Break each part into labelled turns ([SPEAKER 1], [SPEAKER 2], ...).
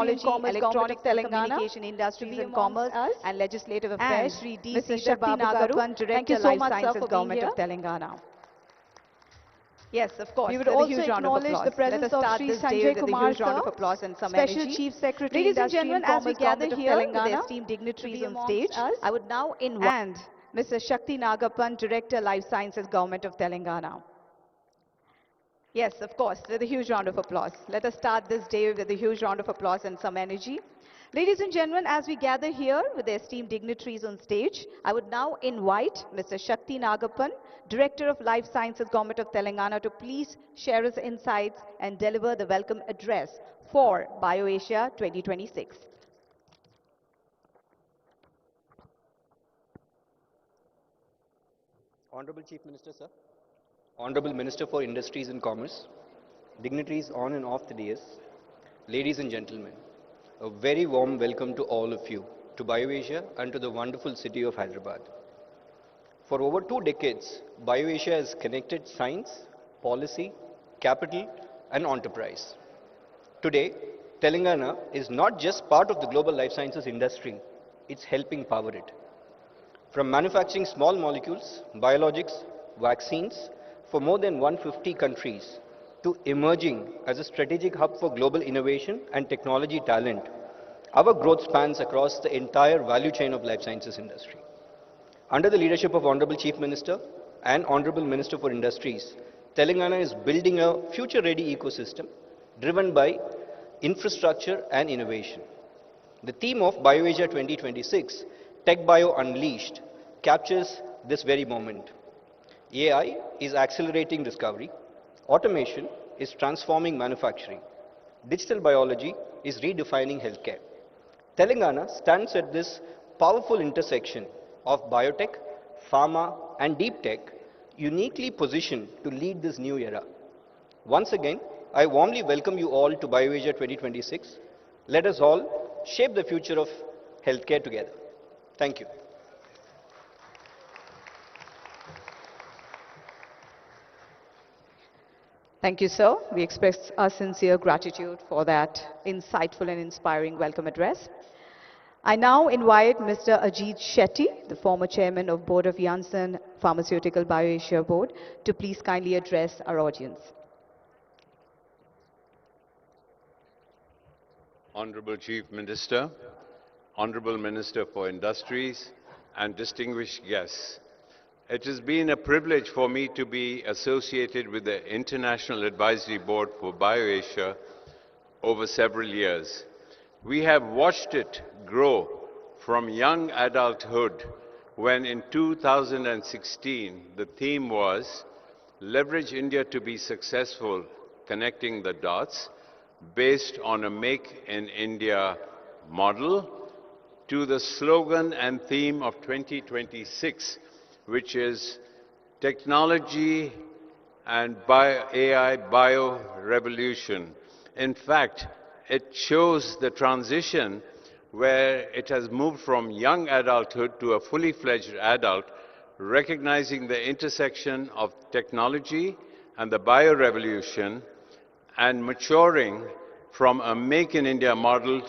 [SPEAKER 1] Technology, Electronics and
[SPEAKER 2] Telangana
[SPEAKER 1] Communication Industries and
[SPEAKER 2] amongst
[SPEAKER 1] Commerce
[SPEAKER 2] us.
[SPEAKER 1] and Legislative
[SPEAKER 2] And
[SPEAKER 1] Affairs, Shri D.
[SPEAKER 2] Mr.
[SPEAKER 1] Sridhar
[SPEAKER 2] Shakti
[SPEAKER 1] Babu Garu,
[SPEAKER 2] Nagapan,
[SPEAKER 1] Director,
[SPEAKER 2] thank you so
[SPEAKER 1] Life
[SPEAKER 2] much, sir,
[SPEAKER 1] Sciences,
[SPEAKER 2] for being
[SPEAKER 1] Government
[SPEAKER 2] here.
[SPEAKER 1] of Telangana. Yes, of course.
[SPEAKER 2] We would
[SPEAKER 1] Let a
[SPEAKER 2] also
[SPEAKER 1] huge round of
[SPEAKER 2] acknowledge
[SPEAKER 1] applause.
[SPEAKER 2] the presence
[SPEAKER 1] Let us
[SPEAKER 2] of
[SPEAKER 1] start
[SPEAKER 2] Shri
[SPEAKER 1] this day
[SPEAKER 2] Sanjay
[SPEAKER 1] with a
[SPEAKER 2] Kumar,
[SPEAKER 1] huge round of
[SPEAKER 2] sir,
[SPEAKER 1] applause and some
[SPEAKER 2] Special
[SPEAKER 1] energy.
[SPEAKER 2] Chief Secretary,
[SPEAKER 1] Ladies and
[SPEAKER 2] Industry
[SPEAKER 1] gentlemen,
[SPEAKER 2] and
[SPEAKER 1] as we
[SPEAKER 2] Commerce,
[SPEAKER 1] gather
[SPEAKER 2] Government of
[SPEAKER 1] here with the
[SPEAKER 2] Telangana,
[SPEAKER 1] esteemed
[SPEAKER 2] to
[SPEAKER 1] dignitaries
[SPEAKER 2] be
[SPEAKER 1] on
[SPEAKER 2] amongst
[SPEAKER 1] stage,
[SPEAKER 2] us.
[SPEAKER 1] I would now invite and Mr. Shakti Nagapan, Director, Life Sciences, Government of Telangana. Yes, of course, with a huge round of applause. Let us start this day with a huge round of applause and some energy. Ladies and gentlemen, as we gather here with the esteemed dignitaries on stage, I would now invite Mr. Shakti Nagapan, Director of Life Sciences, Government of Telangana, to please share his insights and deliver the welcome address for BioAsia 2026.
[SPEAKER 3] Honorable Chief Minister, sir. Honorable Minister for Industries and Commerce, dignitaries on and off the dais, ladies and gentlemen, a very warm welcome to all of you, to BioAsia and to the wonderful city of Hyderabad. For over 2 decades, BioAsia has connected science, policy, capital and enterprise. Today, Telangana is not just part of the global life sciences industry, it's helping power it. From manufacturing small molecules, biologics, vaccines for more than 150 countries to emerging as a strategic hub for global innovation and technology talent, our growth spans across the entire value chain of life sciences industry. Under the leadership of Honorable Chief Minister and Honorable Minister for Industries, Telangana is building a future-ready ecosystem driven by infrastructure and innovation. The theme of BioAsia 2026, TechBio Unleashed, captures this very moment. AI is accelerating discovery, automation is transforming manufacturing, digital biology is redefining healthcare. Telangana stands at this powerful intersection of biotech, pharma and deep tech, uniquely positioned to lead this new era. Once again, I warmly welcome you all to BioAsia 2026. Let us all shape the future of healthcare together. Thank you.
[SPEAKER 1] Thank you, sir. We express our sincere gratitude for that insightful and inspiring welcome address. I now invite Mr. Ajit Shetty, the former chairman of Board of Janssen Pharmaceutical BioAsia Board, to please kindly address our audience.
[SPEAKER 4] Honorable Chief Minister, Honorable Minister for Industries, and distinguished guests. It has been a privilege for me to be associated with the International Advisory Board for BioAsia over several years. We have watched it grow from young adulthood when in 2016 the theme was Leverage India to be Successful, Connecting the Dots, based on a Make in India model, to the slogan and theme of 2026, which is Technology and AI Bio-Revolution. In fact, it shows the transition where it has moved from young adulthood to a fully fledged adult, recognizing the intersection of technology and the bio-revolution and maturing from a Make in India model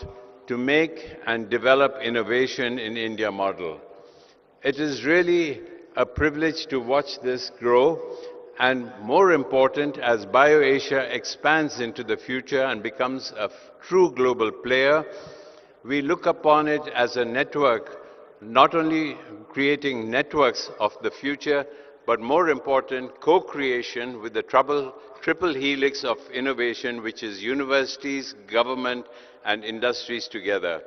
[SPEAKER 4] to make and develop innovation in India model. It is really a privilege to watch this grow, and more important, as BioAsia expands into the future and becomes a true global player, we look upon it as a network, not only creating networks of the future, but more important, co-creation with the triple helix of innovation, which is universities, government, and industries together.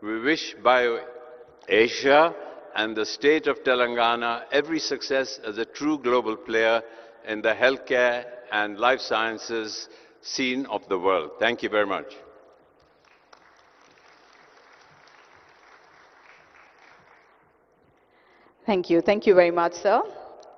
[SPEAKER 4] We wish BioAsia and the state of Telangana every success as a true global player in the healthcare and life sciences scene of the world. Thank you very much.
[SPEAKER 1] Thank you. Thank you very much, sir.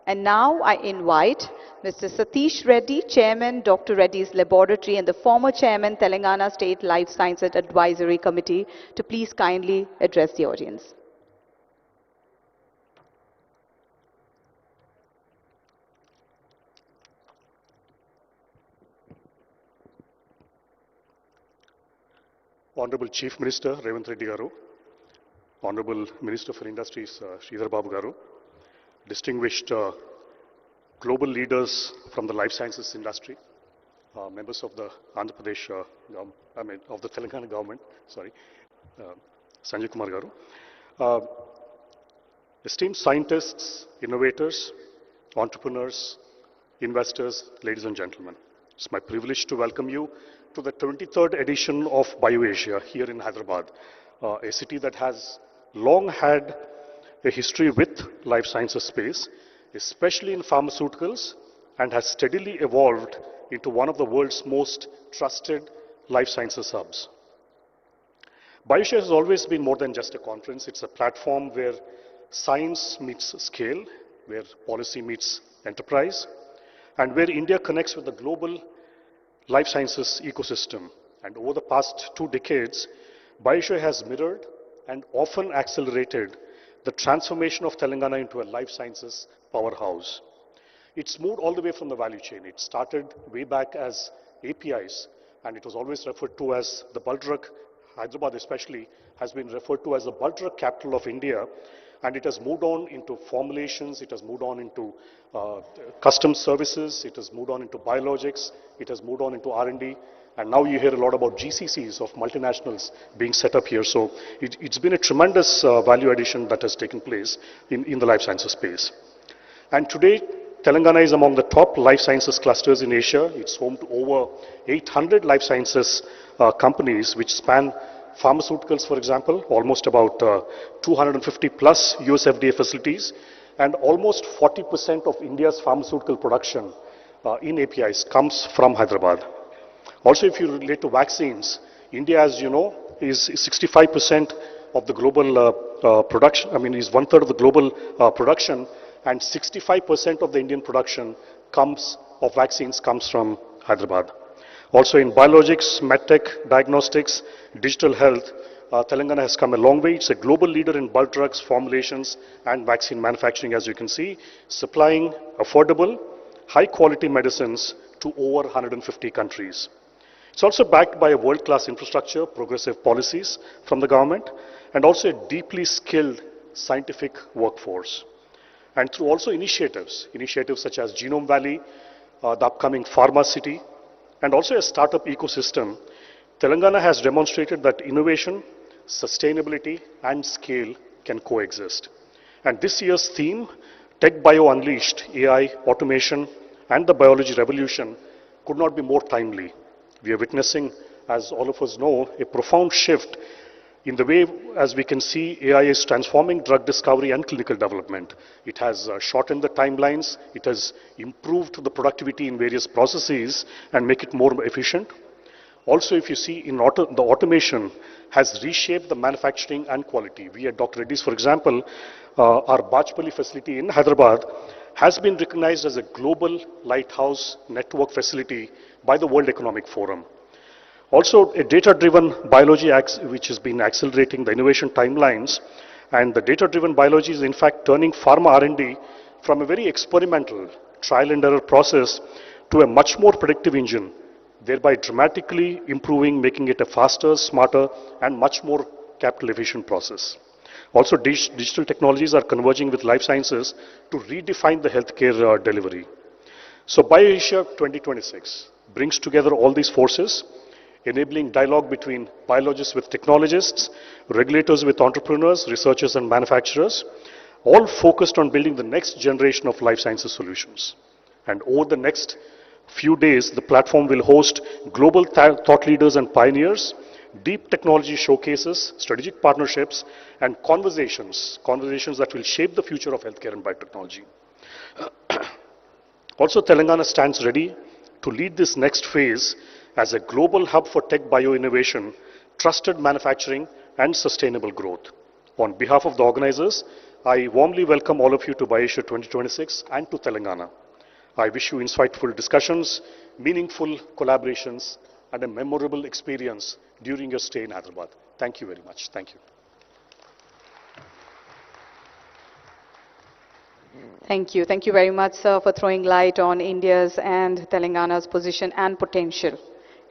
[SPEAKER 1] And now I invite Mr. Satish Reddy, Chairman, Dr. Reddy's Laboratory, and the former Chairman, Telangana State Life Sciences Advisory Committee, to please kindly address the audience.
[SPEAKER 2] Honorable Chief Minister Revanth Reddy Garu, Honorable Minister for Industries Sridhar Babu Garu, distinguished global leaders from the life sciences industry, members of the Andhra Pradesh, of the Telangana government, Sanjay Kumar Garu, esteemed scientists, innovators, entrepreneurs, investors, ladies and gentlemen. It's my privilege to welcome you to the 23rd edition of BioAsia here in Hyderabad, a city that has long had a history with life sciences space, especially in pharmaceuticals, and has steadily evolved into one of the world's most trusted life sciences hubs. BioAsia has always been more than just a conference. It's a platform where science meets scale, where policy meets enterprise, and where India connects with the global life sciences ecosystem. And over the past 2 decades, BioAsia has mirrored and often accelerated the transformation of Telangana into a life sciences powerhouse. It's moved all the way from the value chain. It started way back as APIs, and it was always referred to as the bulk drug. Hyderabad especially has been referred to as the bulk drug capital of India, and it has moved on into formulations, it has moved on into custom services, it has moved on into biologics, it has moved on into R&D, and now you hear a lot about GCCs of multinationals being set up here. So it's been a tremendous value addition that has taken place in the life sciences space. And today, Telangana is among the top life sciences clusters in Asia. It's home to over 800 life sciences companies which span pharmaceuticals, for example, almost about 250 plus US FDA facilities, and almost 40% of India's pharmaceutical production in APIs comes from Hyderabad. Also, if you relate to vaccines, India, as you know, is 65% of the global production, is 1/3 of the global production, and 65% of the Indian production of vaccines comes from Hyderabad. Also in biologics, medtech, diagnostics, digital health, Telangana has come a long way. It's a global leader in bulk drugs, formulations, and vaccine manufacturing, as you can see, supplying affordable, high-quality medicines to over 150 countries. It's also backed by a world-class infrastructure, progressive policies from the government, and also a deeply skilled scientific workforce. And through also initiatives such as Genome Valley, the upcoming Pharma City, and also a startup ecosystem, Telangana has demonstrated that innovation, sustainability, and scale can coexist. And this year's theme, TechBio Unleashed, AI, automation, and the biology revolution, could not be more timely. We are witnessing, as all of us know, a profound shift in the way, as we can see, AI is transforming drug discovery and clinical development. It has shortened the timelines, it has improved the productivity in various processes and make it more efficient. Also, if you see, the automation has reshaped the manufacturing and quality. We at Dr. Reddy's, for example, our Bachpalli facility in Hyderabad has been recognized as a global lighthouse network facility by the World Economic Forum. Also, a data-driven biology which has been accelerating the innovation timelines, and the data-driven biology is in fact turning pharma R&D from a very experimental trial and error process to a much more predictive engine, thereby dramatically improving, making it a faster, smarter, and much more capital efficient process. Also, digital technologies are converging with life sciences to redefine the healthcare delivery. So BioAsia 2026 brings together all these forces, enabling dialogue between biologists with technologists, regulators with entrepreneurs, researchers and manufacturers, all focused on building the next generation of life sciences solutions. And over the next few days, the platform will host global thought leaders and pioneers, deep technology showcases, strategic partnerships, and conversations that will shape the future of healthcare and biotechnology. Also, Telangana stands ready to lead this next phase as a global hub for tech bio-innovation, trusted manufacturing, and sustainable growth. On behalf of the organizers, I warmly welcome all of you to BioAsia 2026 and to Telangana. I wish you insightful discussions, meaningful collaborations, and a memorable experience during your stay in Hyderabad. Thank you very much. Thank you.
[SPEAKER 1] Thank you. Thank you very much, sir, for throwing light on India's and Telangana's position and potential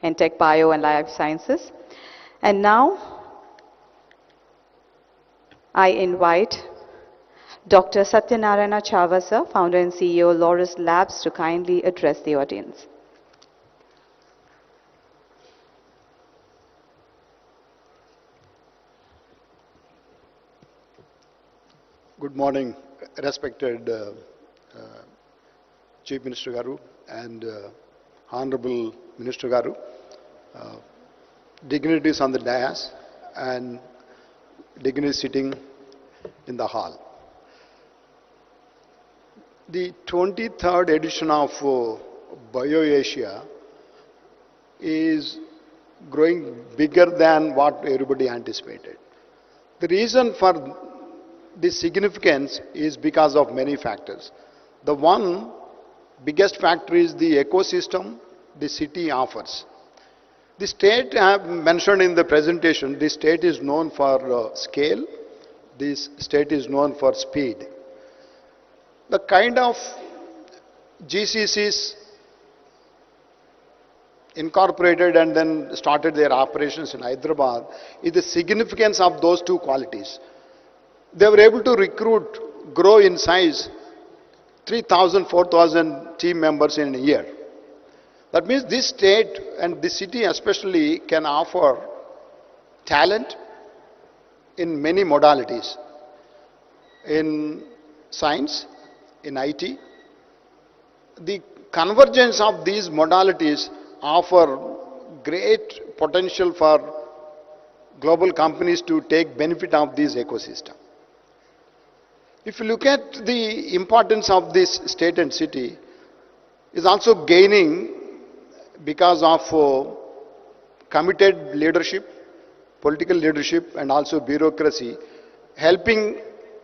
[SPEAKER 1] in tech, bio, and life sciences. And now, I invite Dr. Satyanarayana Chava, sir, founder and CEO, Laurus Labs, to kindly address the audience.
[SPEAKER 5] Good morning, respected Chief Minister Garu and Honorable Minister Garu, dignitaries on the dais and dignitaries sitting in the hall. The 23rd edition of BioAsia is growing bigger than what everybody anticipated. The reason for this significance is because of many factors. The one biggest factor is the ecosystem the city offers. The state I have mentioned in the presentation, the state is known for scale, this state is known for speed. The kind of GCCs incorporated and then started their operations in Hyderabad is the significance of those two qualities. They were able to recruit, grow in size, 3,000, 4,000 team members in a year. That means this state and this city especially can offer talent in many modalities. In science, in IT, the convergence of these modalities offer great potential for global companies to take benefit of this ecosystem. If you look at the importance of this state and city, is also gaining because of committed leadership, political leadership and also bureaucracy, helping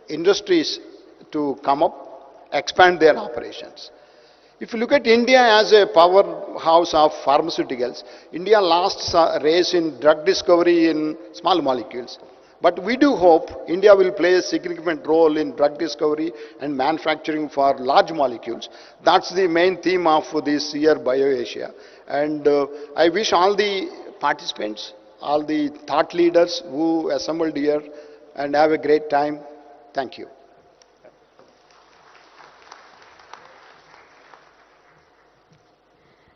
[SPEAKER 5] industries to come up, expand their operations. If you look at India as a powerhouse of pharmaceuticals, India lost a race in drug discovery in small molecules. But we do hope India will play a significant role in drug discovery and manufacturing for large molecules. That's the main theme of this year BioAsia. And I wish all the participants, all the thought leaders who assembled here and have a great time. Thank you.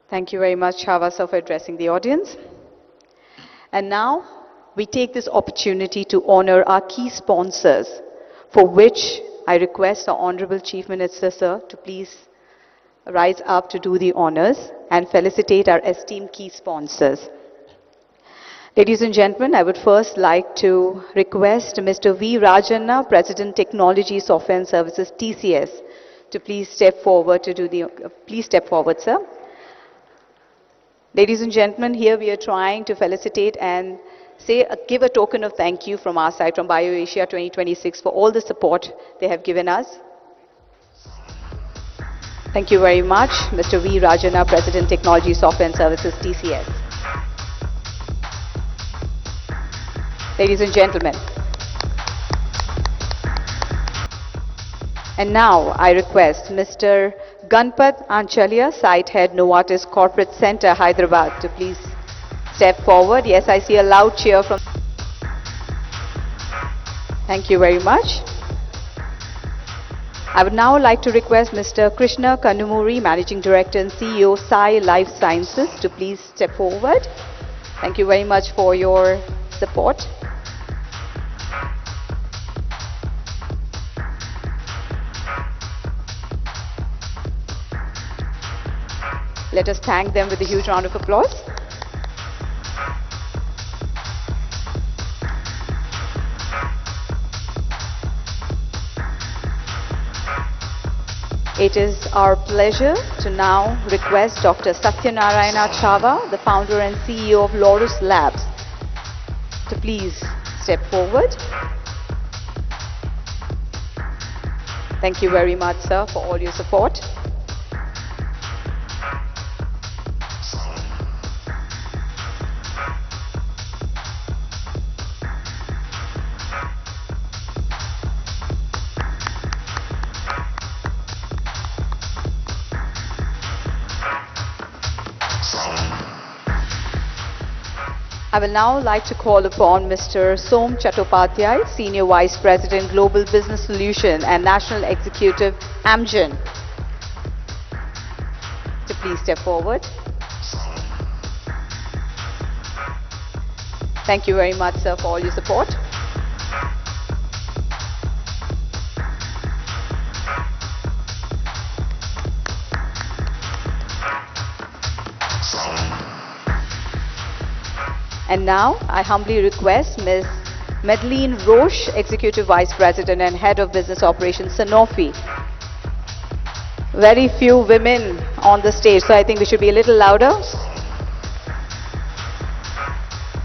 [SPEAKER 1] Thank you very much, Chava, sir, for addressing the audience. And now, we take this opportunity to honor our key sponsors, for which I request the Honorable Chief Minister, sir, to please rise up to do the honors and felicitate our esteemed key sponsors. Ladies and gentlemen, I would first like to request Mr. V. Rajanna, President Technology Software and Services, TCS, to please step forward to do the, please step forward, sir. Ladies and gentlemen, here we are trying to felicitate and give a token of thank you from our side, from BioAsia 2026, for all the support they have given us. Thank you very much, Mr. V. Rajanna, President Technology Software and Services, TCS. Ladies and gentlemen. And now I request Mr. Ganpat Anchalia, Site Head, Novartis Corporate Center, Hyderabad, to please step forward. Yes, I see a loud cheer from... Thank you very much. I would now like to request Mr. Krishna Kanumuri, Managing Director and CEO, Sai Life Sciences, to please step forward. Thank you very much for your support. Let us thank them with a huge round of applause. It is our pleasure to now request Dr. Satyanarayana Chava, the founder and CEO of Laurus Labs, to please step forward. Thank you very much, sir, for all your support. I will now like to call upon Mr. Som Chattopadhyay, Senior Vice President, Global Business Solution and National Executive, Amgen, to please step forward. Thank you very much, sir, for all your support. And now, I humbly request Ms. Madeleine Roche, Executive Vice President and Head of Business Operations, Sanofi. Very few women on the stage, so I think we should be a little louder.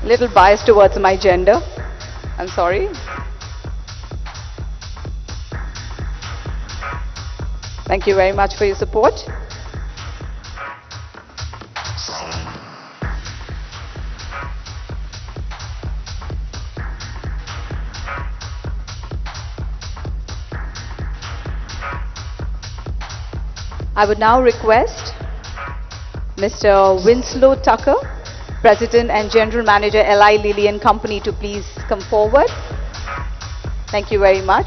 [SPEAKER 1] A little biased towards my gender. I'm sorry. Thank you very much for your support. I would now request Mr. Winslow Tucker, President and General Manager, Eli Lilly and Company, to please come forward. Thank you very much.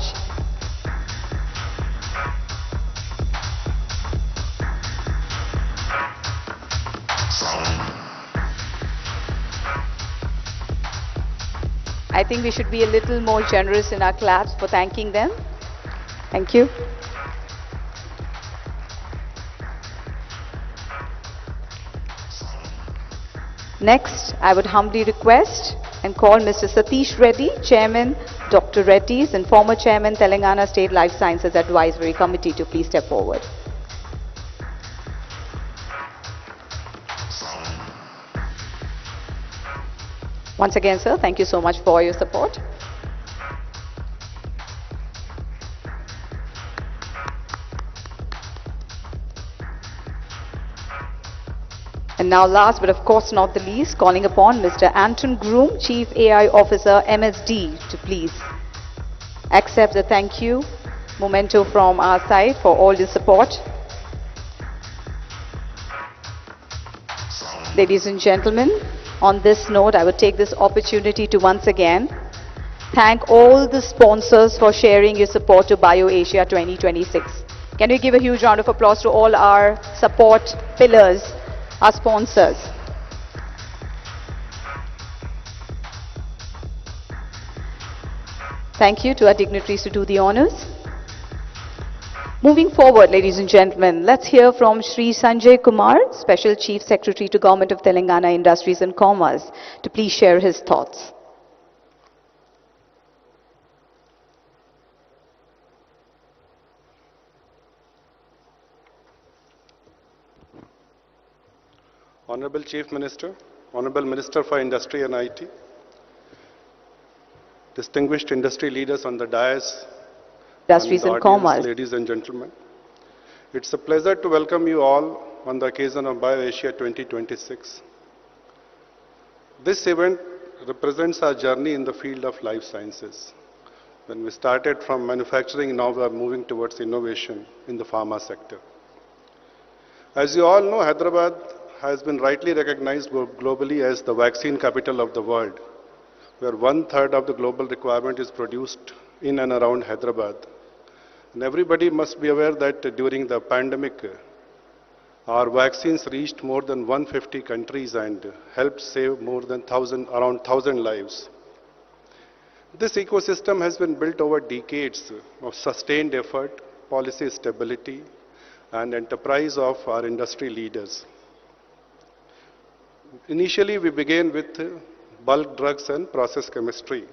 [SPEAKER 1] I think we should be a little more generous in our claps for thanking them. Thank you. Next, I would humbly request and call Mr. Satish Reddy, Chairman, Dr. Reddy's and former Chairman, Telangana State Life Sciences Advisory Committee, to please step forward. Once again, sir, thank you so much for your support. And now last but of course not the least, calling upon Mr. Anton Groom, Chief AI Officer, MSD, to please accept the thank you memento from our side for all the support. Ladies and gentlemen, on this note, I would take this opportunity to once again thank all the sponsors for sharing your support to BioAsia 2026. Can we give a huge round of applause to all our support pillars, our sponsors? Thank you to our dignitaries to do the honors. Moving forward, ladies and gentlemen, let's hear from Shri Sanjay Kumar, Special Chief Secretary to Government of Telangana Industries and Commerce, to please share his thoughts.
[SPEAKER 6] Honorable Chief Minister, Honorable Minister for Industry and IT, distinguished industry leaders on the dais,
[SPEAKER 1] Industries and Commerce.
[SPEAKER 6] Ladies and gentlemen, it's a pleasure to welcome you all on the occasion of BioAsia 2026. This event represents our journey in the field of life sciences. When we started from manufacturing, now we are moving towards innovation in the pharma sector. As you all know, Hyderabad has been rightly recognized globally as the vaccine capital of the world, where 1/3 of the global requirement is produced in and around Hyderabad. And everybody must be aware that during the pandemic, our vaccines reached more than 150 countries and helped save more than around 1,000 lives. This ecosystem has been built over decades of sustained effort, policy stability, and enterprise of our industry leaders. Initially, we began with bulk drugs and process chemistry.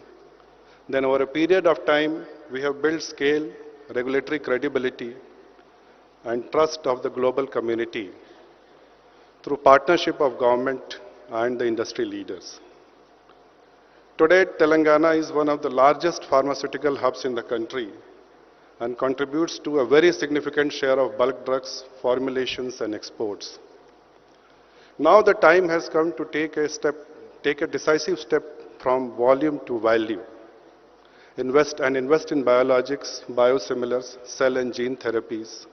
[SPEAKER 6] Then over a period of time, we have built scale, regulatory credibility, and trust of the global community through partnership of government and the industry leaders. Today, Telangana is one of the largest pharmaceutical hubs in the country and contributes to a very significant share of bulk drugs, formulations, and exports. Now the time has come to take a decisive step from volume to value. Invest in biologics, biosimilars, cell and gene therapies,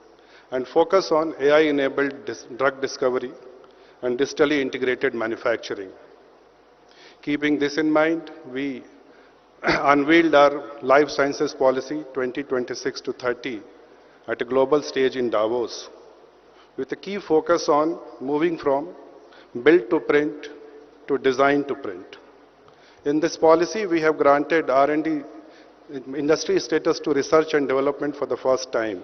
[SPEAKER 6] and focus on AI-enabled drug discovery and digitally integrated manufacturing. Keeping this in mind, we unveiled our life sciences policy 2026 to 30 at a global stage in Davos, with a key focus on moving from build to print to design to print. In this policy, we have granted R&D industry status to research and development for the first time.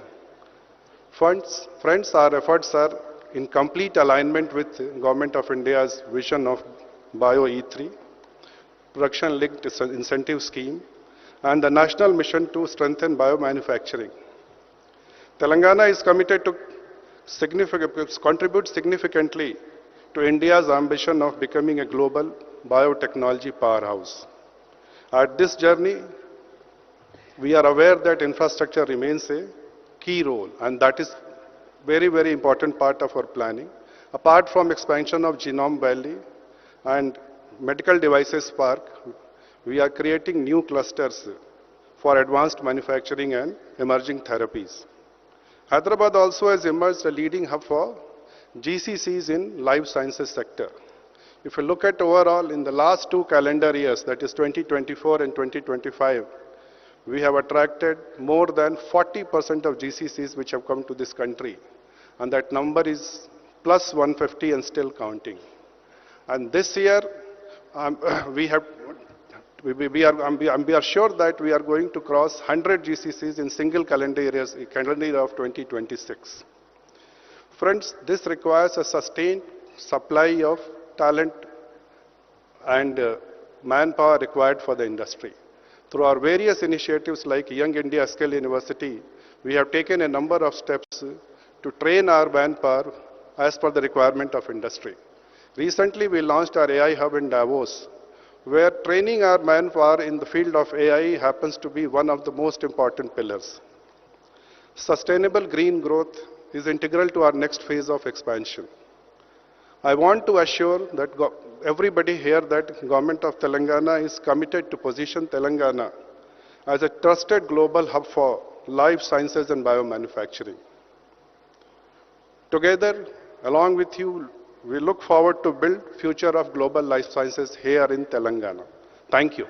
[SPEAKER 6] Friends, our efforts are in complete alignment with Government of India's vision of Bio E3, production-linked incentive scheme, and the national mission to strengthen biomanufacturing. Telangana is committed to contribute significantly to India's ambition of becoming a global biotechnology powerhouse. At this journey, we are aware that infrastructure remains a key role, and that is very, very important part of our planning. Apart from expansion of Genome Valley and medical devices park, we are creating new clusters for advanced manufacturing and emerging therapies. Hyderabad also has emerged a leading hub for GCCs in life sciences sector. If you look at overall in the last 2 calendar years, that is 2024 and 2025, we have attracted more than 40% of GCCs which have come to this country. And that number is plus 150 and still counting. And this year, we are sure that we are going to cross 100 GCCs in single calendar year of 2026. Friends, this requires a sustained supply of talent and manpower required for the industry. Through our various initiatives like Young India Skill University, we have taken a number of steps to train our manpower as per the requirement of industry. Recently, we launched our AI Hub in Davos, where training our manpower in the field of AI happens to be one of the most important pillars. Sustainable green growth is integral to our next phase of expansion. I want to assure that everybody here that Government of Telangana is committed to position Telangana as a trusted global hub for life sciences and biomanufacturing. Together, along with you, we look forward to build future of global life sciences here in Telangana. Thank you.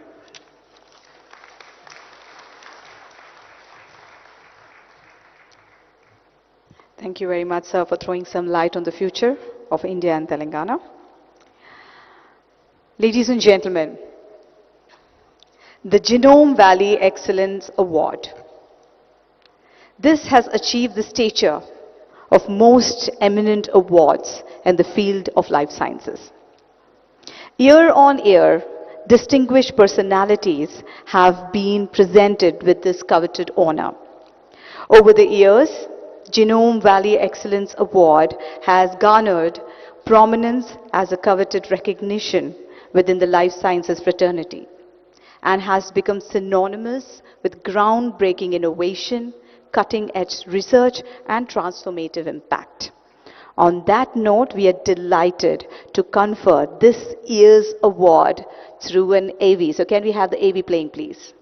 [SPEAKER 1] Thank you very much, sir, for throwing some light on the future of India and Telangana. Ladies and gentlemen, the Genome Valley Excellence Award. This has achieved the stature of most eminent awards in the field of life sciences. Year on year, distinguished personalities have been presented with this coveted honor. Over the years, Genome Valley Excellence Award has garnered prominence as a coveted recognition within the life sciences fraternity and has become synonymous with groundbreaking innovation, cutting-edge research, and transformative impact. On that note, we are delighted to confer this year's award through an AV. So can we have the AV playing, please?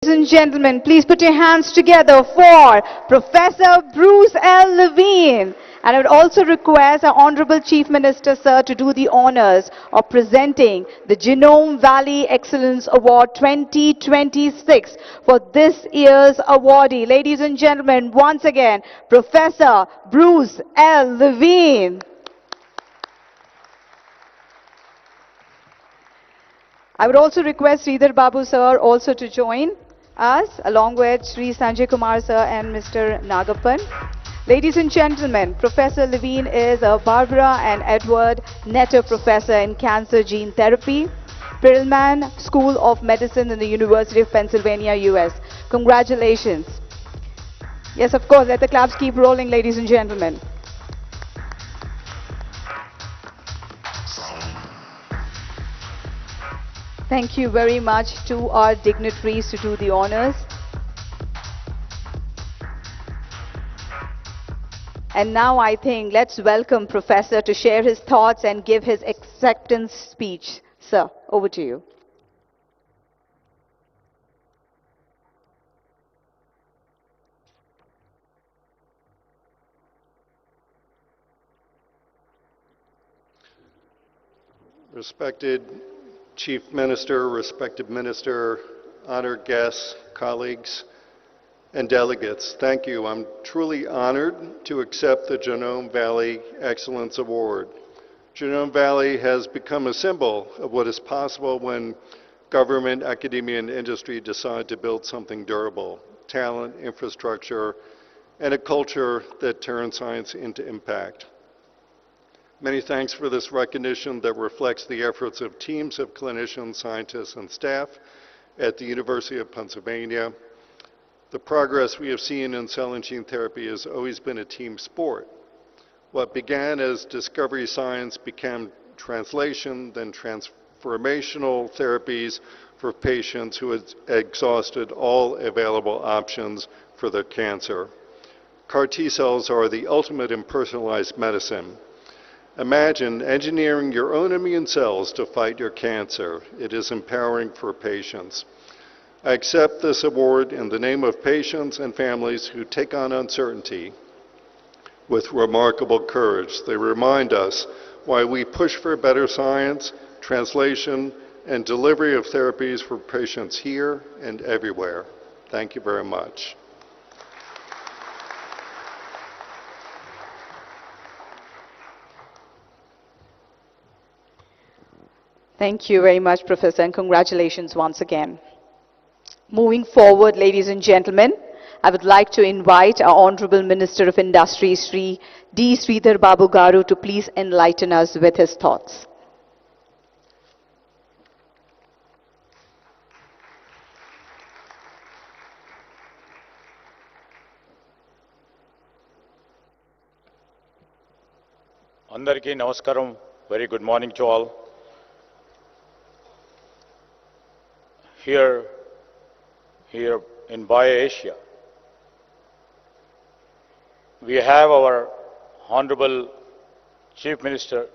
[SPEAKER 1] Ladies and gentlemen, please put your hands together for Professor Bruce L. Levine. And I would also request our Honorable Chief Minister, sir, to do the honors of presenting the Genome Valley Excellence Award 2026 for this year's awardee. Ladies and gentlemen, once again, Professor Bruce L. Levine. I would also request Sridhar Babu, sir, also to join us, along with Sri Sanjay Kumar, sir, and Mr. Nagappan. Ladies and gentlemen, Professor Levine is a Barbara and Edward Netter Professor in Cancer Gene Therapy. Perelman School of Medicine in the University of Pennsylvania, US. Congratulations. Yes, of course, let the claps keep rolling, ladies and gentlemen. Thank you very much to our dignitaries to do the honors. And now I think let's welcome Professor to share his thoughts and give his acceptance speech. Sir, over to you.
[SPEAKER 6] Respected Chief Minister, respected Minister, honored guests, colleagues, and delegates, thank you. I'm truly honored to accept the Janam Valley Excellence Award. Janam Valley has become a symbol of what is possible when government, academia, and industry decide to build something durable, talent, infrastructure, and a culture that turns science into impact. Many thanks for this recognition that reflects the efforts of teams of clinicians, scientists, and staff at the University of Pennsylvania. The progress we have seen in cell and gene therapy has always been a team sport. What began as discovery science became translation, then transformational therapies for patients who had exhausted all available options for their cancer. CAR T cells are the ultimate in personalized medicine. Imagine engineering your own immune cells to fight your cancer. It is empowering for patients. I accept this award in the name of patients and families who take on uncertainty with remarkable courage. They remind us why we push for better science, translation, and delivery of therapies for patients here and everywhere. Thank you very much.
[SPEAKER 1] Thank you very much, Professor, and congratulations once again. Moving forward, ladies and gentlemen, I would like to invite our Honorable Minister of Industry, Sri D. Sridhar Babu Garu, to please enlighten us with his thoughts.
[SPEAKER 7] Andariki Namaskaram, very good morning to all. Here in BioAsia, we have our Honorable Chief Minister,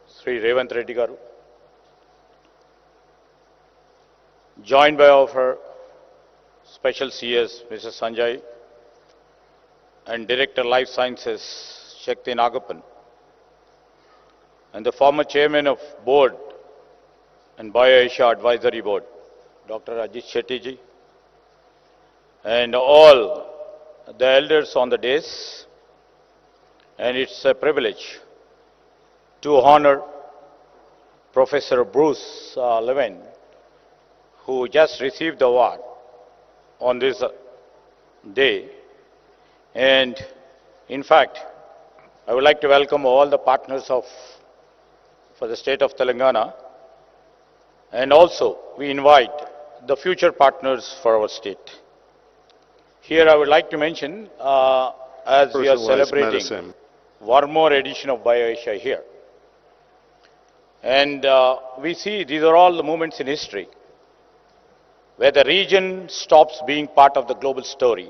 [SPEAKER 7] Sri Revanth Reddy Garu, joined by our Special CS, Mr. Sanjay, and Director Life Sciences, Shakti Nagapan, and the former Chairman of Board and BioAsia Advisory Board, Dr. Ajit Shetty ji, and all the elders on the dais. And it's a privilege to honor Professor Bruce Levin, who just received the award on this day. And in fact, I would like to welcome all the partners for the state of Telangana, and also we invite the future partners for our state. Here I would like to mention, as we are celebrating one more edition of BioAsia here. And we see these are all the moments in history where the region stops being part of the global story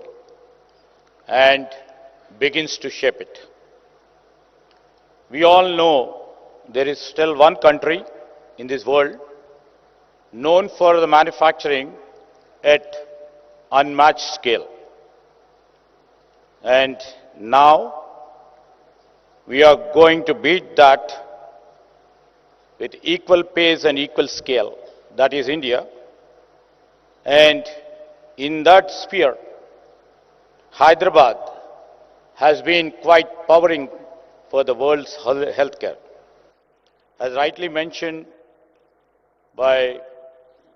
[SPEAKER 7] and begins to shape it. We all know there is still one country in this world known for the manufacturing at unmatched scale. And now we are going to beat that with equal pace and equal scale. That is India. And in that sphere, Hyderabad has been quite powering for the world's healthcare. As rightly mentioned by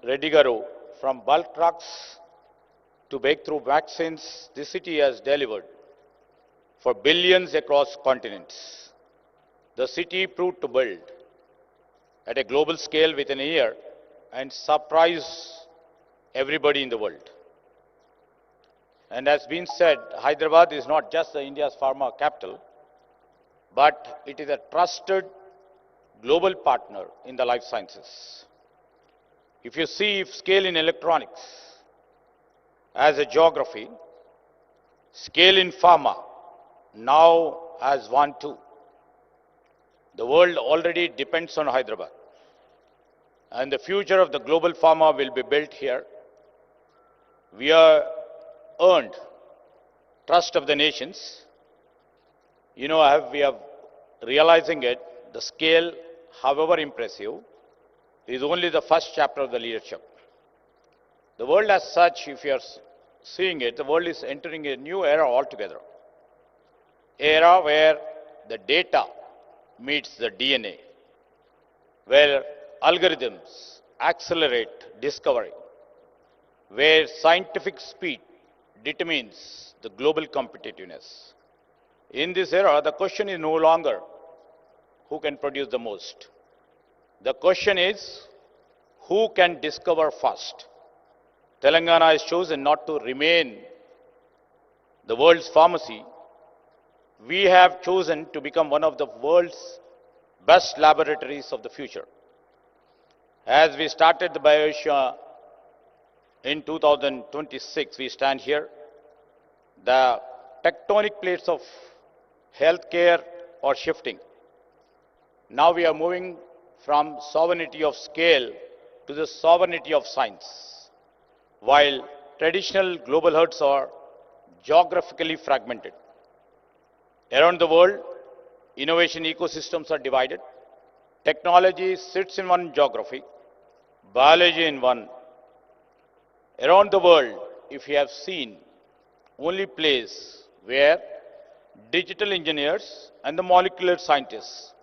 [SPEAKER 7] Reddy Garu, from bulk trucks to breakthrough vaccines, this city has delivered for billions across continents. The city proved to build at a global scale within a year and surprise everybody in the world. And as been said, Hyderabad is not just India's pharma capital, but it is a trusted global partner in the life sciences. If you see scale in electronics as a geography, scale in pharma now as one too. The world already depends on Hyderabad, and the future of the global pharma will be built here. We are earned trust of the nations. You know, we are realizing it, the scale, however impressive, is only the first chapter of the leadership. The world as such, if you are seeing it, the world is entering a new era altogether. Era where the data meets the DNA, where algorithms accelerate discovery, where scientific speed determines the global competitiveness. In this era, the question is no longer who can produce the most. The question is who can discover first. Telangana has chosen not to remain the world's pharmacy. We have chosen to become one of the world's best laboratories of the future. As we started the BioAsia in 2026, we stand here. The tectonic plates of healthcare are shifting. Now we are moving from sovereignty of scale to the sovereignty of science. While traditional global hubs are geographically fragmented. Around the world, innovation ecosystems are divided. Technology sits in one geography, biology in one. Around the world, if you have seen, only place where digital engineers and the molecular scientists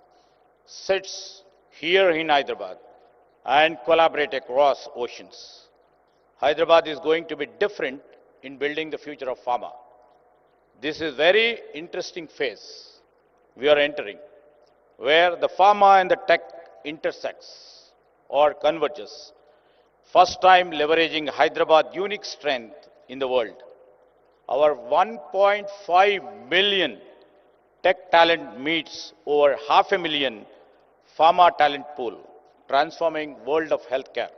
[SPEAKER 7] sits here in Hyderabad and collaborate across oceans. Hyderabad is going to be different in building the future of pharma. This is very interesting phase we are entering, where the pharma and the tech intersects or converges. First time leveraging Hyderabad's unique strength in the world. Our 1.5 million tech talent meets over 500,000 pharma talent pool, transforming world of healthcare.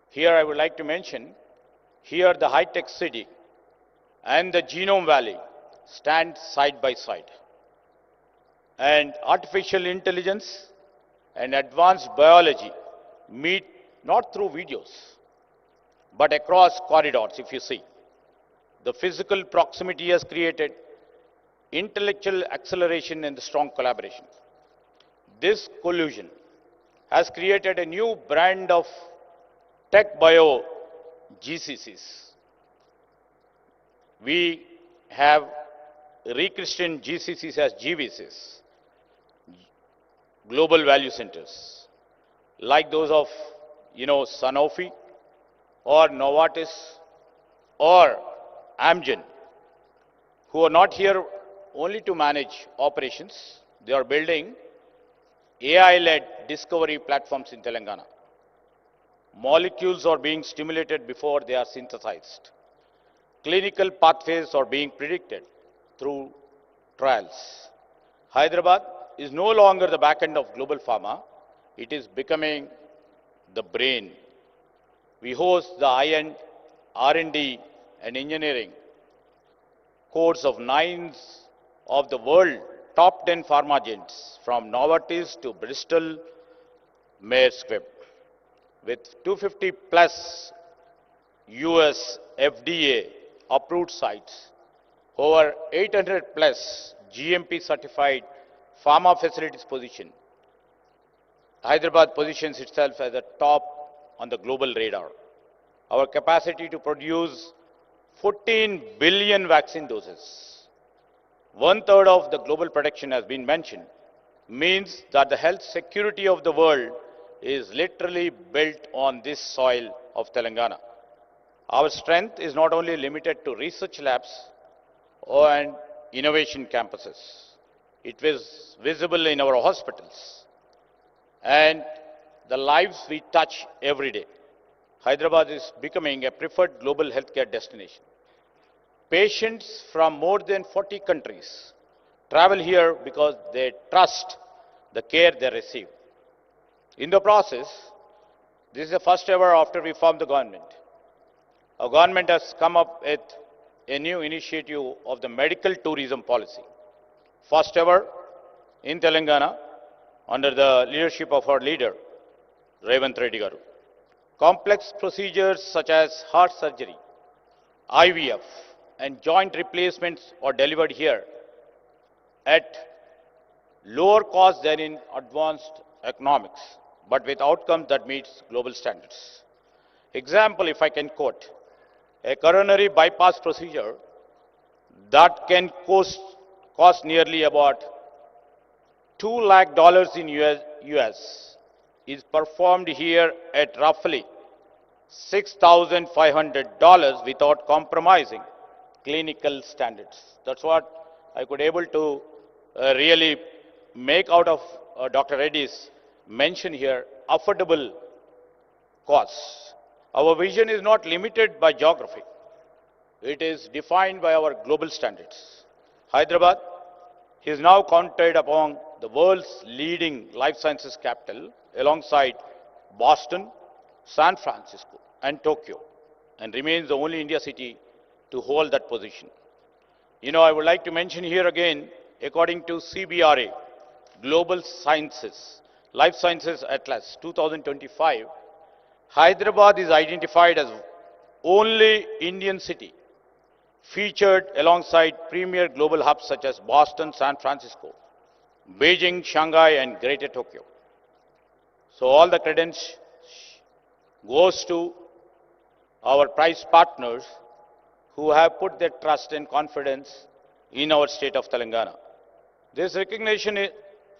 [SPEAKER 7] Here I would like to mention, here the Hitex city and the Genome Valley stand side by side. And artificial intelligence and advanced biology meet not through videos, but across corridors, if you see. The physical proximity has created intellectual acceleration and strong collaboration. This collusion has created a new brand of techbio GCCs. We have rechristened GCCs as GVCs, Global Value Centers, like those of, Sanofi or Novartis or Amgen, who are not here only to manage operations. They are building AI-led discovery platforms in Telangana. Molecules are being stimulated before they are synthesized. Clinical pathways are being predicted through trials. Hyderabad is no longer the back end of global pharma. It is becoming the brain. We host the high-end R&D and engineering cores of 9 of the world top 10 pharma giants, from Novartis to Bristol Myers Squibb, with 250 plus US FDA approved sites, over 800 plus GMP certified pharma facilities position. Hyderabad positions itself as a top on the global radar. Our capacity to produce 14 billion vaccine doses, 1/3 of the global production has been mentioned, means that the health security of the world is literally built on this soil of Telangana. Our strength is not only limited to research labs and innovation campuses. It was visible in our hospitals and the lives we touch every day. Hyderabad is becoming a preferred global healthcare destination. Patients from more than 40 countries travel here because they trust the care they receive. In the process, this is the first ever after we formed the government. Our government has come up with a new initiative of the medical tourism policy. First ever in Telangana under the leadership of our leader, Revanth Reddy garu. Complex procedures such as heart surgery, IVF, and joint replacements are delivered here at lower cost than in advanced economics, but with outcomes that meets global standards. Example, if I can quote, a coronary bypass procedure that can cost nearly about $2 lakh in US is performed here at roughly $6,500 without compromising clinical standards. That's what I could able to really make out of Dr. Reddy's mention here, affordable costs. Our vision is not limited by geography. It is defined by our global standards. Hyderabad is now counted among the world's leading life sciences capital alongside Boston, San Francisco, and Tokyo, and remains the only India city to hold that position. You know, I would like to mention here again, according to CBRA, Global Sciences, Life Sciences Atlas 2025, Hyderabad is identified as only Indian city featured alongside premier global hubs such as Boston, San Francisco, Beijing, Shanghai, and Greater Tokyo. So all the credence goes to our prize partners who have put their trust and confidence in our state of Telangana. This recognition,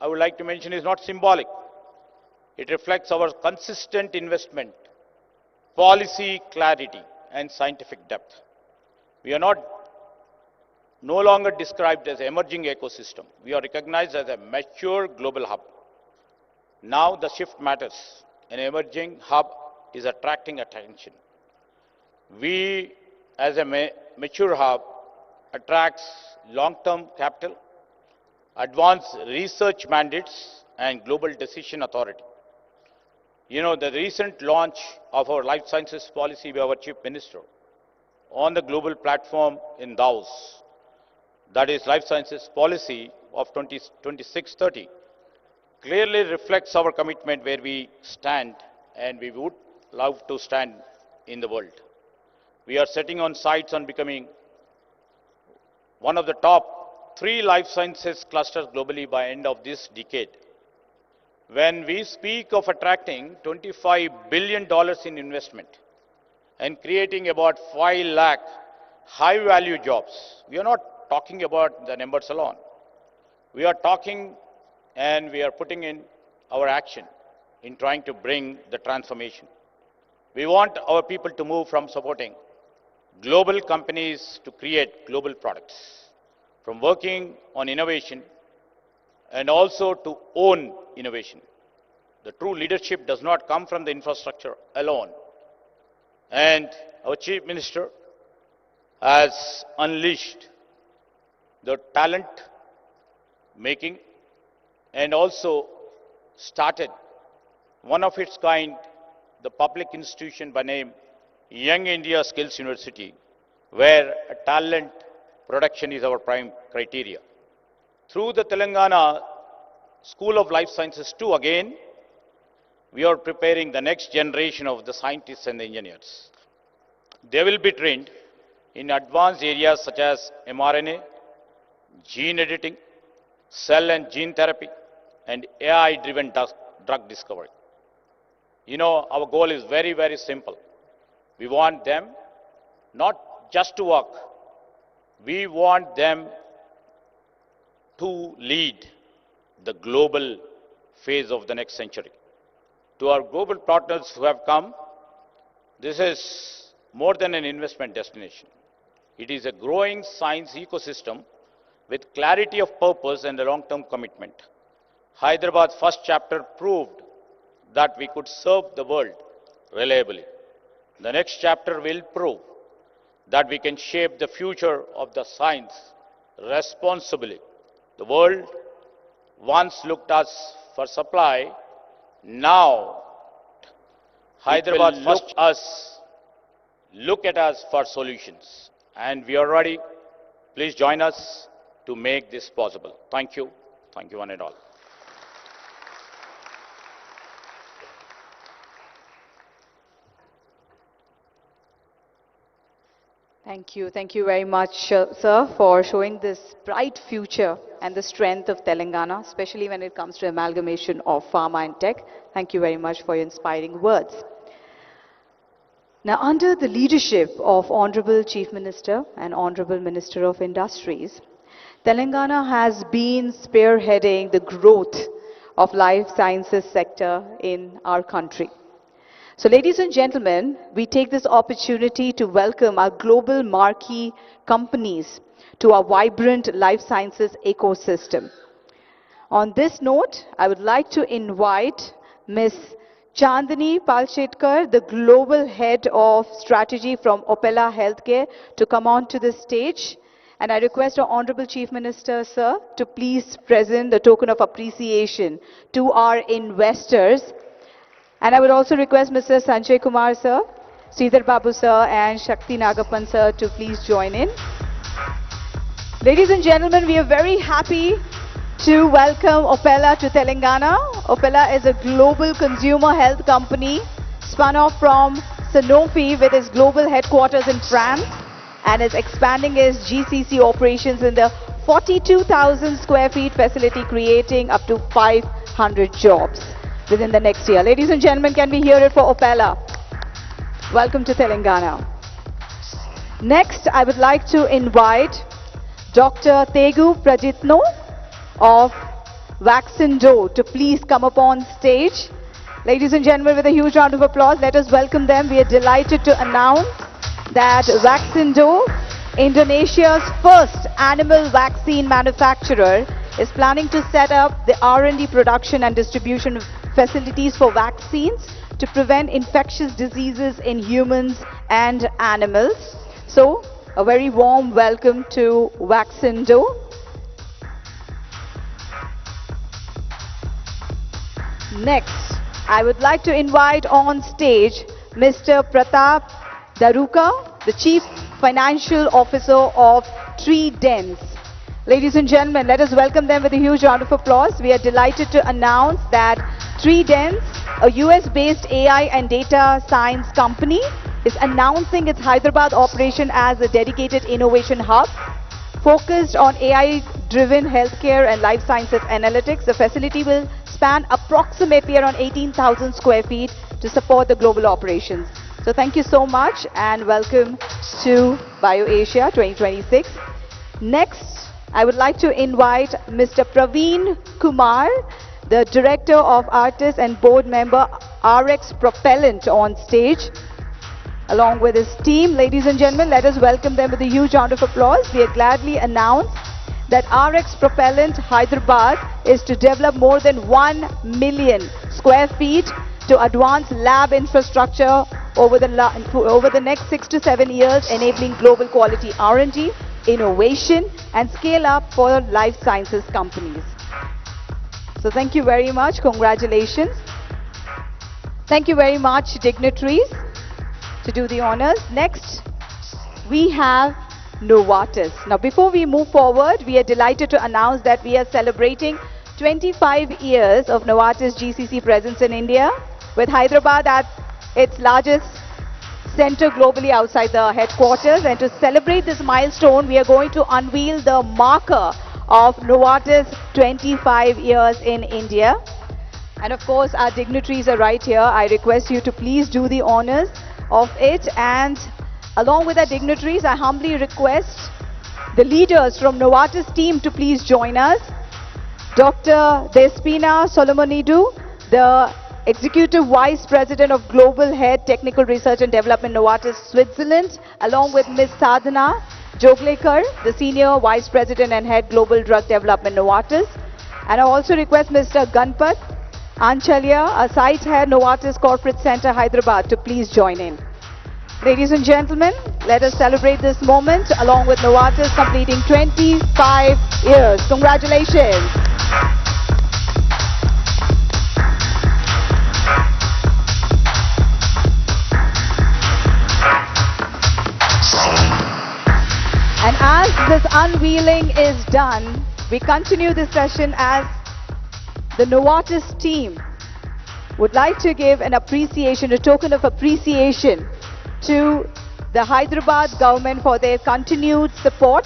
[SPEAKER 7] I would like to mention, is not symbolic. It reflects our consistent investment, policy clarity, and scientific depth. We are no longer described as an emerging ecosystem. We are recognized as a mature global hub. Now the shift matters. An emerging hub is attracting attention. We, as a mature hub, attracts long-term capital, advanced research mandates, and global decision authority. You know, the recent launch of our life sciences policy by our Chief Minister on the global platform in Davos, that is Life Sciences Policy of 2630, clearly reflects our commitment where we stand and we would love to stand in the world. We are setting on sights on becoming one of the top 3 life sciences clusters globally by end of this decade. When we speak of attracting $25 billion in investment and creating about 5 lakh high-value jobs, we are not talking about the numbers alone. We are talking and we are putting in our action in trying to bring the transformation. We want our people to move from supporting global companies to create global products, from working on innovation and also to own innovation. The true leadership does not come from the infrastructure alone. And our Chief Minister has unleashed the talent making and also started one of its kind, the public institution by name Young India Skills University, where talent production is our prime criteria. Through the Telangana School of Life Sciences too, again, we are preparing the next generation of the scientists and the engineers. They will be trained in advanced areas such as mRNA, gene editing, cell and gene therapy, and AI-driven drug discovery. You know, our goal is very, very simple. We want them not just to work, we want them to lead the global phase of the next century. To our global partners who have come, this is more than an investment destination. It is a growing science ecosystem with clarity of purpose and a long-term commitment. Hyderabad's first chapter proved that we could serve the world reliably. The next chapter will prove that we can shape the future of the science responsibly. The world once looked us for supply, now Hyderabad look at us for solutions. And we are ready. Please join us to make this possible. Thank you. Thank you one and all.
[SPEAKER 1] Thank you. Thank you very much, sir, for showing this bright future and the strength of Telangana, especially when it comes to amalgamation of pharma and tech. Thank you very much for your inspiring words. Now, under the leadership of Honorable Chief Minister and Honorable Minister of Industries, Telangana has been spearheading the growth of life sciences sector in our country. So, ladies and gentlemen, we take this opportunity to welcome our global marquee companies to our vibrant life sciences ecosystem. On this note, I would like to invite Ms. Chandani Palshetkar, the Global Head of Strategy from Opella Healthcare, to come on to the stage. And I request our Honorable Chief Minister, sir, to please present the token of appreciation to our investors. And I would also request Mr. Sanjay Kumar, sir, Sridhar Babu, sir, and Shakti Nagapan, sir, to please join in. Ladies and gentlemen, we are very happy to welcome Opella to Telangana. Opella is a global consumer health company spun off from Sanofi with its global headquarters in France and is expanding its GCC operations in the 42,000 square feet facility, creating up to 500 jobs within the next year. Ladies and gentlemen, can we hear it for Opella? Welcome to Telangana. Next, I would like to invite Dr. Tegu Prajitno of Vaccindo to please come up on stage. Ladies and gentlemen, with a huge round of applause, let us welcome them. We are delighted to announce that Vaccindo, Indonesia's first animal vaccine manufacturer, is planning to set up the R&D production and distribution facilities for vaccines to prevent infectious diseases in humans and animals. So, a very warm welcome to Vaccindo. Next, I would like to invite on stage Mr. Pratap Daruka, the Chief Financial Officer of Tridents. Ladies and gentlemen, let us welcome them with a huge round of applause. We are delighted to announce that Tridents, a US-based AI and data science company, is announcing its Hyderabad operation as a dedicated innovation hub focused on AI-driven healthcare and life sciences analytics. The facility will span approximately around 18,000 square feet to support the global operations. So thank you so much and welcome to BioAsia 2026. Next, I would like to invite Mr. Praveen Kumar, the Director of Artists and Board Member RX Propellant, on stage along with his team. Ladies and gentlemen, let us welcome them with a huge round of applause. We are gladly announce that RX Propellant Hyderabad is to develop more than 1 million square feet to advance lab infrastructure over the next 6 to 7 years, enabling global quality R&D, innovation, and scale up for life sciences companies. So thank you very much. Congratulations. Thank you very much, dignitaries, to do the honors. Next, we have Novartis. Now, before we move forward, we are delighted to announce that we are celebrating 25 years of Novartis GCC presence in India, with Hyderabad at its largest center globally outside the headquarters. And to celebrate this milestone, we are going to unveil the marker of Novartis 25 years in India. And of course, our dignitaries are right here. I request you to please do the honors of it. And along with our dignitaries, I humbly request the leaders from Novartis team to please join us. Dr. Despina Solomonidu, the Executive Vice President of Global Head Technical Research and Development, Novartis Switzerland, along with Ms. Sadhana Joglekar, the Senior Vice President and Head Global Drug Development, Novartis. And I also request Mr. Ganpat Anchalya, a site head, Novartis Corporate Center, Hyderabad, to please join in. Ladies and gentlemen, let us celebrate this moment along with Novartis completing 25 years. Congratulations. And as this unveiling is done, we continue this session as the Novartis team would like to give an appreciation, a token of appreciation to the Hyderabad government for their continued support.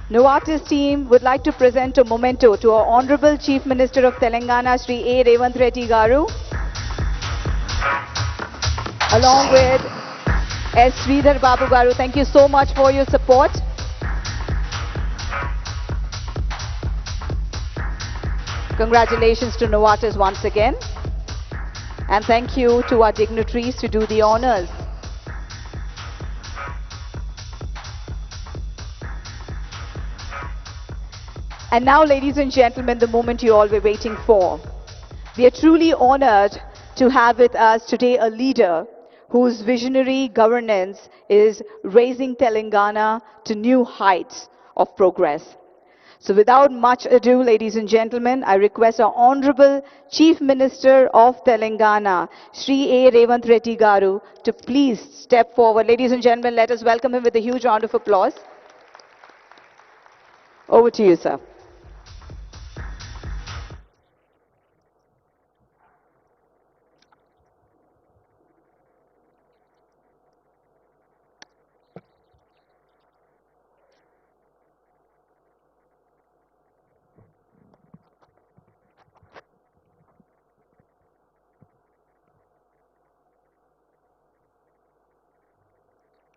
[SPEAKER 1] Novartis team would like to present a memento to our Honorable Chief Minister of Telangana, Shri A. Revanth Reddy Garu, along with S. Sridhar Babu Garu. Thank you so much for your support. Congratulations to Novartis once again. And thank you to our dignitaries to do the honors. And now, ladies and gentlemen, the moment you all were waiting for. We are truly honored to have with us today a leader whose visionary governance is raising Telangana to new heights of progress. So without much ado, ladies and gentlemen, I request our Honorable Chief Minister of Telangana, Shri A. Revanth Reddy Garu, to please step forward. Ladies and gentlemen, let us welcome him with a huge round of applause. Over to you, sir.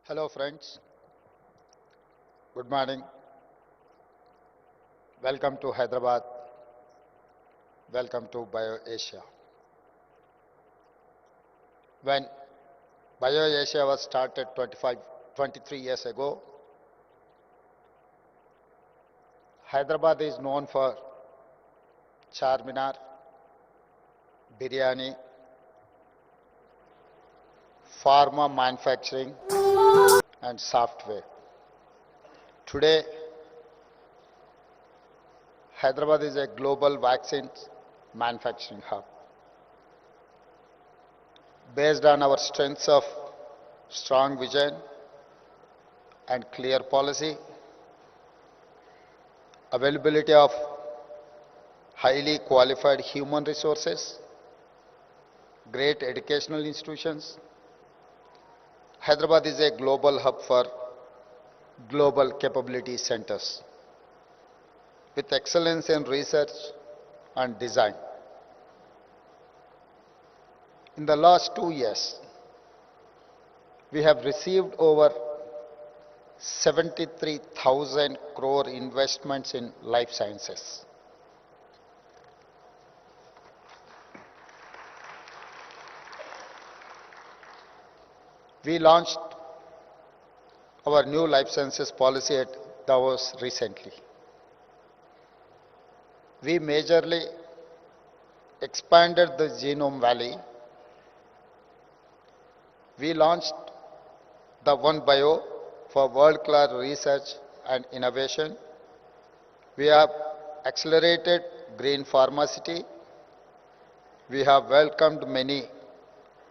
[SPEAKER 5] Hello friends, good morning. Welcome to Hyderabad. Welcome to BioAsia. When BioAsia was started 23 years ago, Hyderabad is known for Charminar, biryani, pharma manufacturing, and software. Today, Hyderabad is a global vaccine manufacturing hub. Based on our strengths of strong vision and clear policy, availability of highly qualified human resources, great educational institutions, Hyderabad is a global hub for global capability centers with excellence in research and design. In the last 2 years, we have received over 73,000 crore investments in life sciences. We launched our new life sciences policy at Davos recently. We majorly expanded the Genome Valley. We launched the One Bio for world-class research and innovation. We have accelerated green pharmacy. We have welcomed many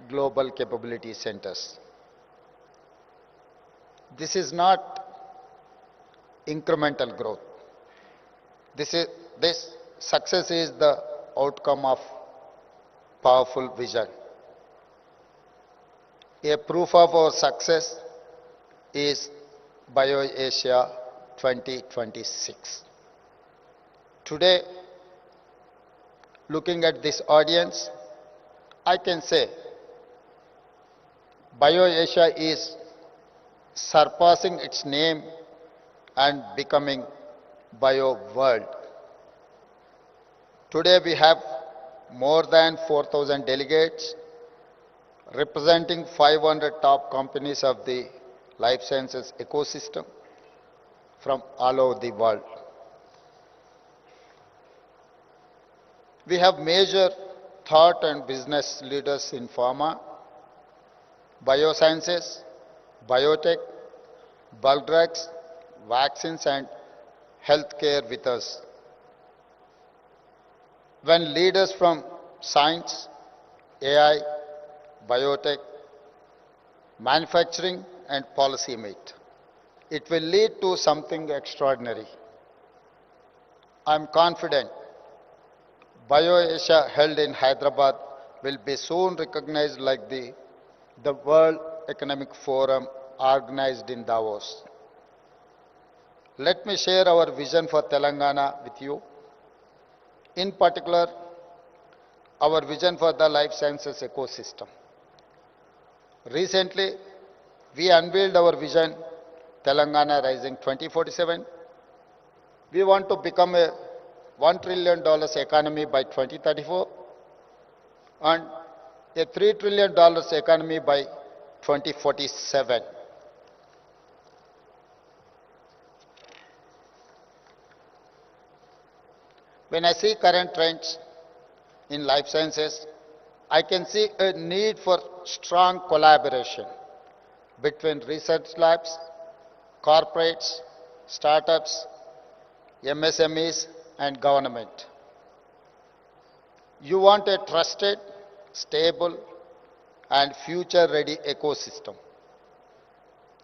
[SPEAKER 5] global capability centers. This is not incremental growth. This success is the outcome of powerful vision. A proof of our success is BioAsia 2026. Today, looking at this audience, I can say BioAsia is surpassing its name and becoming Bio World. Today we have more than 4,000 delegates representing 500 top companies of the life sciences ecosystem from all over the world.
[SPEAKER 8] We have major thought and business leaders in pharma, biosciences, biotech, bulk drugs, vaccines and healthcare with us. When leaders from science, AI, biotech, manufacturing and policy meet, it will lead to something extraordinary. I am confident BioAsia held in Hyderabad will be soon recognized like the World Economic Forum organized in Davos. Let me share our vision for Telangana with you. In particular, our vision for the life sciences ecosystem. Recently, we unveiled our vision, Telangana Rising 2047. We want to become a $1 trillion economy by 2034 and a $3 trillion economy by 2047. When I see current trends in life sciences, I can see a need for strong collaboration between research labs, corporates, startups, MSMEs, and government. You want a trusted, stable, and future-ready ecosystem.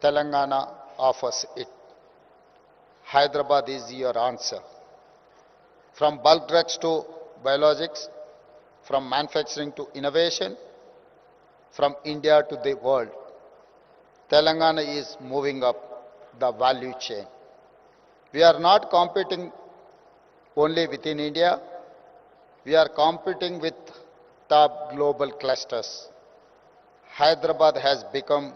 [SPEAKER 8] Telangana offers it. Hyderabad is your answer. From bulk drugs to biologics, from manufacturing to innovation, from India to the world, Telangana is moving up the value chain. We are not competing only within India, we are competing with top global clusters. Hyderabad has become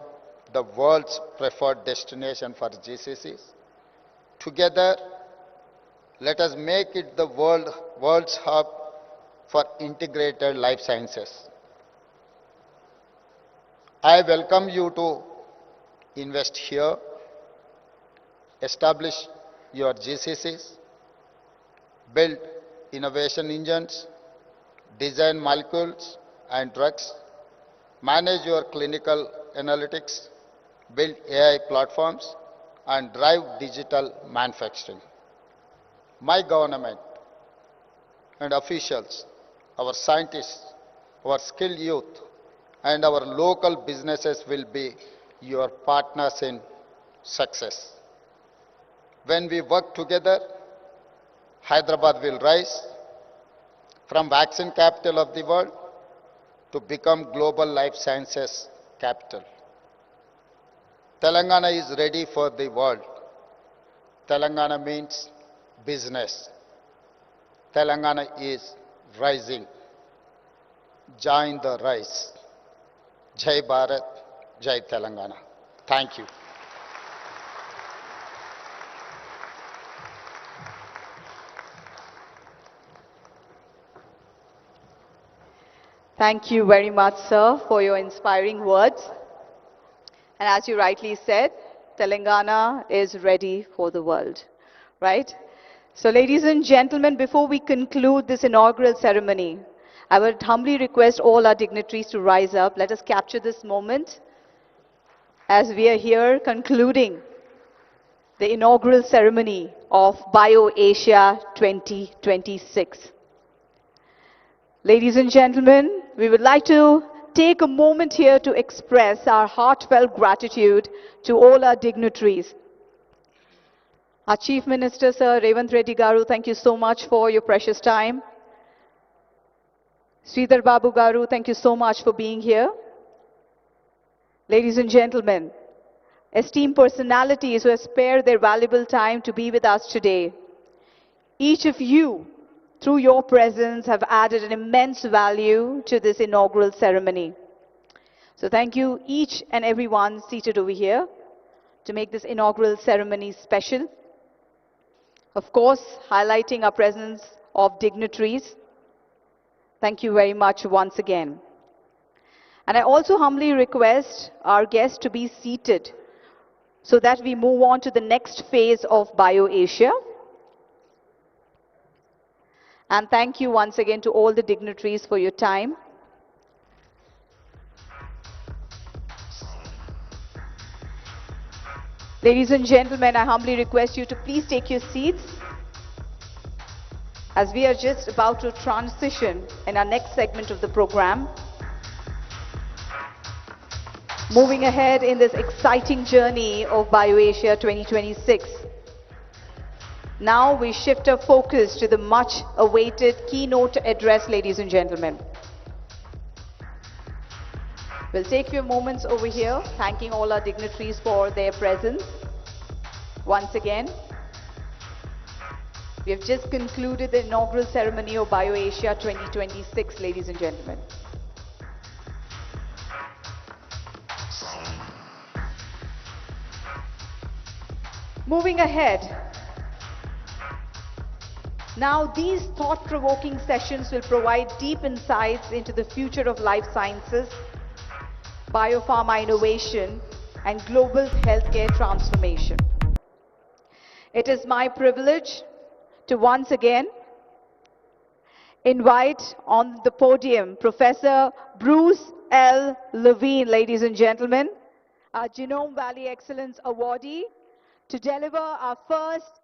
[SPEAKER 8] the world's preferred destination for GCCs. Together, let us make it the world's hub for integrated life sciences. I welcome you to invest here, establish your GCCs, build innovation engines, design molecules and drugs, manage your clinical analytics, build AI platforms, and drive digital manufacturing. My government and officials, our scientists, our skilled youth, and our local businesses will be your partners in success. When we work together, Hyderabad will rise from vaccine capital of the world to become global life sciences capital. Telangana is ready for the world. Telangana means business. Telangana is rising. Join the rise. Jai Bharat, Jai Telangana. Thank you.
[SPEAKER 1] Thank you very much, sir, for your inspiring words. And as you rightly said, Telangana is ready for the world, right? So ladies and gentlemen, before we conclude this inaugural ceremony, I would humbly request all our dignitaries to rise up. Let us capture this moment as we are here concluding the inaugural ceremony of BioAsia 2026. Ladies and gentlemen, we would like to take a moment here to express our heartfelt gratitude to all our dignitaries. Our Chief Minister, Sir Revanth Reddy Garu, thank you so much for your precious time. Sridhar Babu Garu, thank you so much for being here. Ladies and gentlemen, esteemed personalities who have spared their valuable time to be with us today, each of you, through your presence, have added an immense value to this inaugural ceremony. So thank you each and everyone seated over here to make this inaugural ceremony special. Of course, highlighting our presence of dignitaries. Thank you very much once again. And I also humbly request our guests to be seated so that we move on to the next phase of BioAsia. And thank you once again to all the dignitaries for your time. Ladies and gentlemen, I humbly request you to please take your seats as we are just about to transition in our next segment of the program. Moving ahead in this exciting journey of BioAsia 2026. Now we shift our focus to the much awaited keynote address, ladies and gentlemen. We'll take a few moments over here, thanking all our dignitaries for their presence. Once again, we have just concluded the inaugural ceremony of BioAsia 2026, ladies and gentlemen. Moving ahead. Now, these thought-provoking sessions will provide deep insights into the future of life sciences, biopharma innovation, and global healthcare transformation. It is my privilege to once again invite on the podium Professor Bruce L. Levine, ladies and gentlemen, our Genome Valley Excellence Awardee, to deliver our first